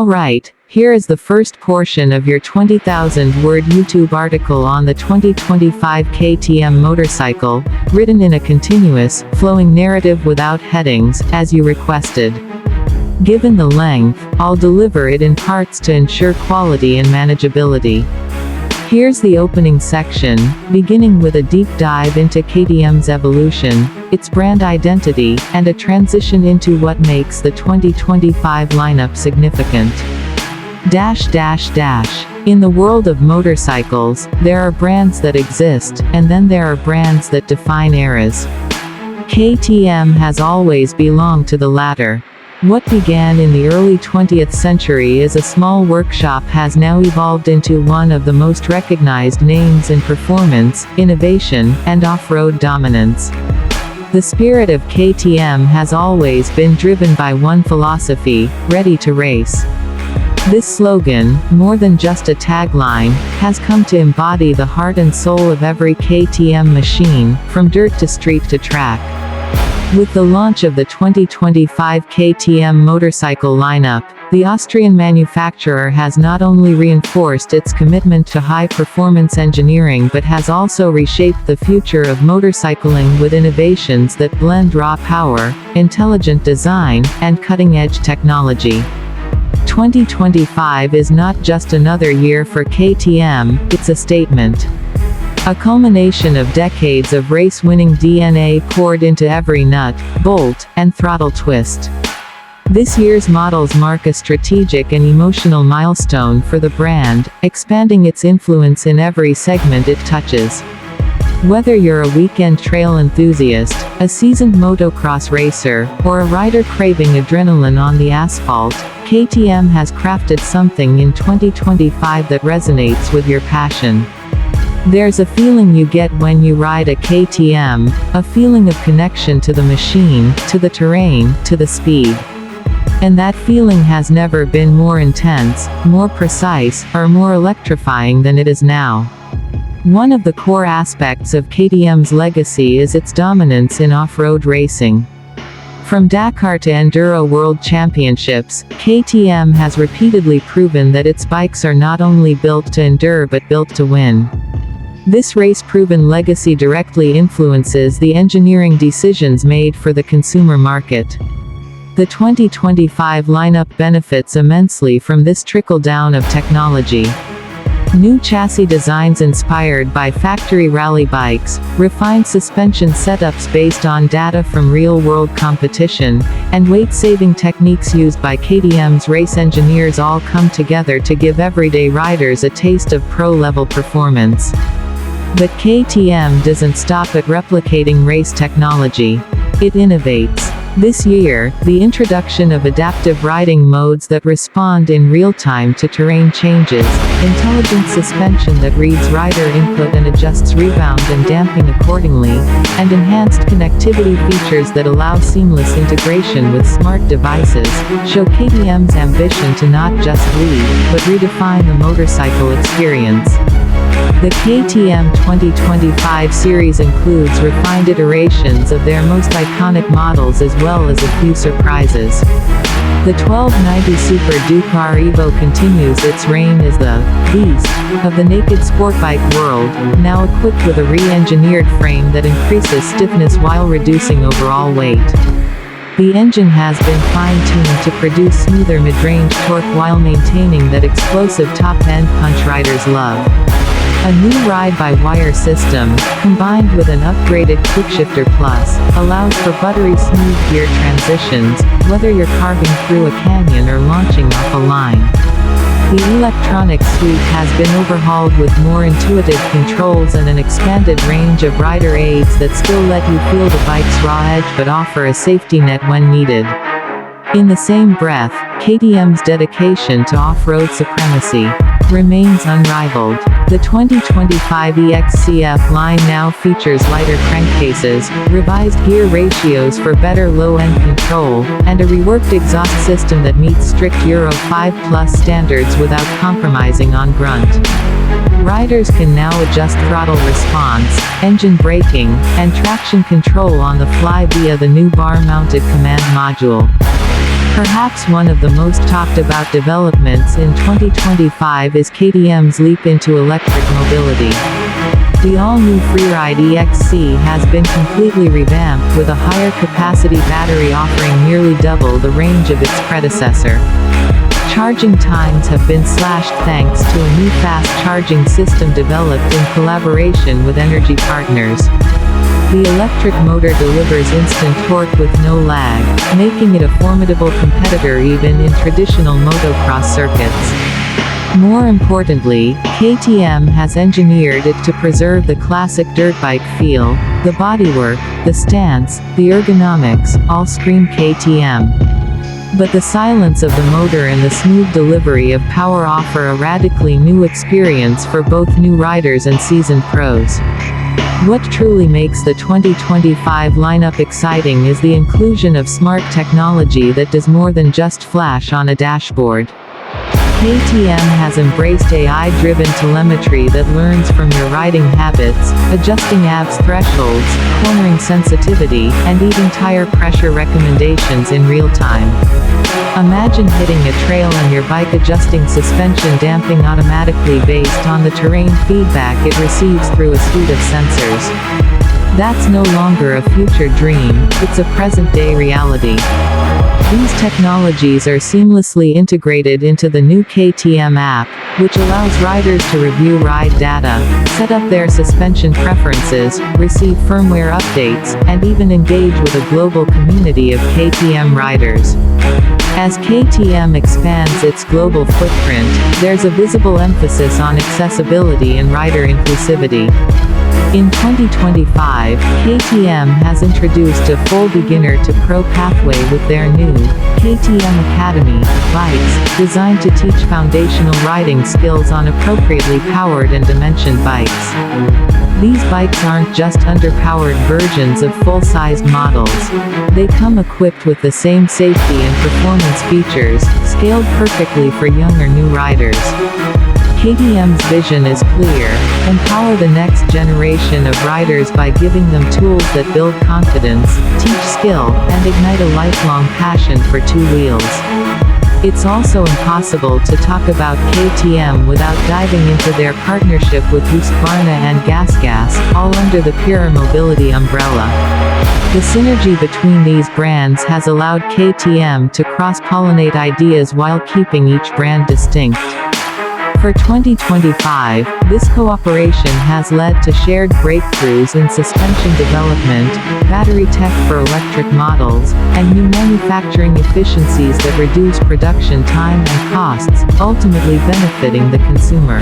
Alright, here is the first portion of your 20,000-word YouTube article on the 2025 KTM motorcycle, written in a continuous, flowing narrative without headings, as you requested. Given the length, I'll deliver it in parts to ensure quality and manageability. Here's the opening section, beginning with a deep dive into KTM's evolution, its brand identity, and a transition into what makes the 2025 lineup significant. In the world of motorcycles, there are brands that exist, and then there are brands that define eras. KTM has always belonged to the latter. What began in the early 20th century as a small workshop has now evolved into one of the most recognized names in performance, innovation, and off-road dominance. The spirit of KTM has always been driven by one philosophy: ready to race. This slogan, more than just a tagline, has come to embody the heart and soul of every KTM machine, from dirt to street to track. With the launch of the 2025 KTM motorcycle lineup, the Austrian manufacturer has not only reinforced its commitment to high-performance engineering but has also reshaped the future of motorcycling with innovations that blend raw power, intelligent design, and cutting-edge technology. 2025 is not just another year for KTM, it's a statement. A culmination of decades of race-winning DNA poured into every nut, bolt, and throttle twist. This year's models mark a strategic and emotional milestone for the brand, expanding its influence in every segment it touches. Whether you're a weekend trail enthusiast, a seasoned motocross racer, or a rider craving adrenaline on the asphalt, KTM has crafted something in 2025 that resonates with your passion. There's a feeling you get when you ride a KTM, a feeling of connection to the machine, to the terrain, to the speed. And that feeling has never been more intense, more precise, or more electrifying than it is now. One of the core aspects of KTM's legacy is its dominance in off-road racing. From Dakar to Enduro World Championships, KTM has repeatedly proven that its bikes are not only built to endure but built to win. This race-proven legacy directly influences the engineering decisions made for the consumer market. The 2025 lineup benefits immensely from this trickle-down of technology. New chassis designs inspired by factory rally bikes, refined suspension setups based on data from real-world competition, and weight-saving techniques used by KTM's race engineers all come together to give everyday riders a taste of pro-level performance. But KTM doesn't stop at replicating race technology. It innovates. This year, the introduction of adaptive riding modes that respond in real time to terrain changes, intelligent suspension that reads rider input and adjusts rebound and damping accordingly, and enhanced connectivity features that allow seamless integration with smart devices, show KTM's ambition to not just lead, but redefine the motorcycle experience. The KTM 2025 series includes refined iterations of their most iconic models as well as a few surprises. The 1290 Super Dakar Evo continues its reign as the beast of the naked sport bike world, now equipped with a re-engineered frame that increases stiffness while reducing overall weight. The engine has been fine-tuned to produce smoother mid-range torque while maintaining that explosive top-end punch riders love. A new ride-by-wire system, combined with an upgraded Quickshifter Plus, allows for buttery smooth gear transitions, whether you're carving through a canyon or launching off a line. The electronic suite has been overhauled with more intuitive controls and an expanded range of rider aids that still let you feel the bike's raw edge but offer a safety net when needed. In the same breath, KTM's dedication to off-road supremacy remains unrivaled. The 2025 EXCF line now features lighter crankcases, revised gear ratios for better low-end control, and a reworked exhaust system that meets strict Euro 5+ standards without compromising on grunt. Riders can now adjust throttle response, engine braking, and traction control on the fly via the new bar-mounted command module. Perhaps one of the most talked about developments in 2025 is KTM's leap into electric mobility. The all-new Freeride EXC has been completely revamped with a higher capacity battery offering nearly double the range of its predecessor. Charging times have been slashed thanks to a new fast charging system developed in collaboration with energy partners. The electric motor delivers instant torque with no lag, making it a formidable competitor even in traditional motocross circuits. More importantly, KTM has engineered it to preserve the classic dirt bike feel. The bodywork, the stance, the ergonomics, all scream KTM. But the silence of the motor and the smooth delivery of power offer a radically new experience for both new riders and seasoned pros. What truly makes the 2025 lineup exciting is the inclusion of smart technology that does more than just flash on a dashboard. KTM has embraced AI-driven telemetry that learns from your riding habits, adjusting ABS thresholds, cornering sensitivity, and even tire pressure recommendations in real time. Imagine hitting a trail and your bike adjusting suspension damping automatically based on the terrain feedback it receives through a suite of sensors. That's no longer a future dream, it's a present-day reality. These technologies are seamlessly integrated into the new KTM app, which allows riders to review ride data, set up their suspension preferences, receive firmware updates, and even engage with a global community of KTM riders. As KTM expands its global footprint, there's a visible emphasis on accessibility and rider inclusivity. In 2025, KTM has introduced a full beginner to pro pathway with their new KTM Academy bikes, designed to teach foundational riding skills on appropriately powered and dimensioned bikes. These bikes aren't just underpowered versions of full-sized models. They come equipped with the same safety and performance features, scaled perfectly for young or new riders. KTM's vision is clear: empower the next generation of riders by giving them tools that build confidence, teach skill, and ignite a lifelong passion for two wheels. It's also impossible to talk about KTM without diving into their partnership with Husqvarna and GasGas, all under the Pure Mobility umbrella. The synergy between these brands has allowed KTM to cross-pollinate ideas while keeping each brand distinct. For 2025, this cooperation has led to shared breakthroughs in suspension development, battery tech for electric models, and new manufacturing efficiencies that reduce production time and costs, ultimately benefiting the consumer.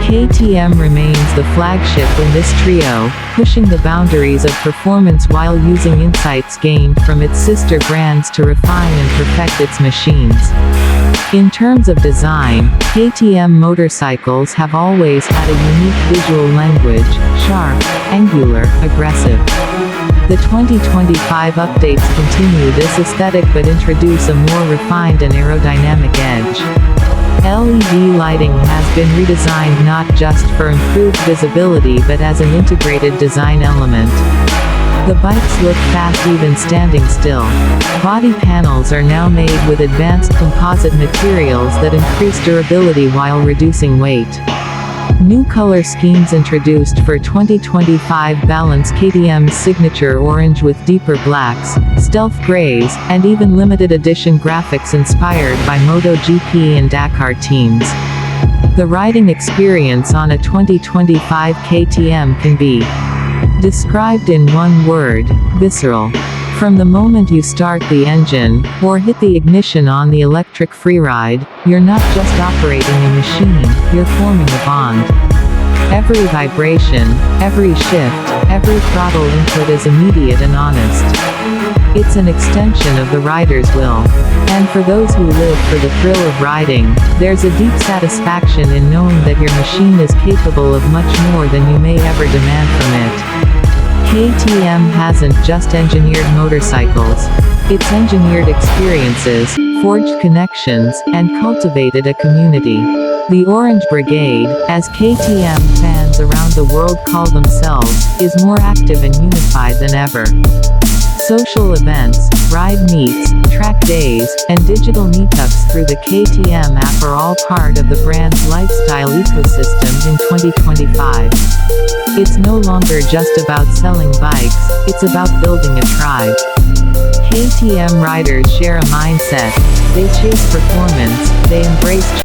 KTM remains the flagship in this trio, pushing the boundaries of performance while using insights gained from its sister brands to refine and perfect its machines. In terms of design, KTM motorcycles have always had a unique visual language: sharp, angular, aggressive. The 2025 updates continue this aesthetic but introduce a more refined and aerodynamic edge. LED lighting has been redesigned not just for improved visibility but as an integrated design element. The bikes look fast even standing still. Body panels are now made with advanced composite materials that increase durability while reducing weight. New color schemes introduced for 2025 balance KTM's signature orange with deeper blacks, stealth grays, and even limited edition graphics inspired by MotoGP and Dakar teams. The riding experience on a 2025 KTM can be described in one word: visceral. From the moment you start the engine, or hit the ignition on the electric Freeride, you're not just operating a machine, you're forming a bond. Every vibration, every shift, every throttle input is immediate and honest. It's an extension of the rider's will. And for those who live for the thrill of riding, there's a deep satisfaction in knowing that your machine is capable of much more than you may ever demand from it. KTM hasn't just engineered motorcycles. It's engineered experiences, forged connections, and cultivated a community. The Orange Brigade, as KTM fans around the world call themselves, is more active and unified than ever. Social events, ride meets, track days, and digital meetups through the KTM app are all part of the brand's lifestyle ecosystem in 2025. It's no longer just about selling bikes, it's about building a tribe. KTM riders share a mindset. They chase performance, they embrace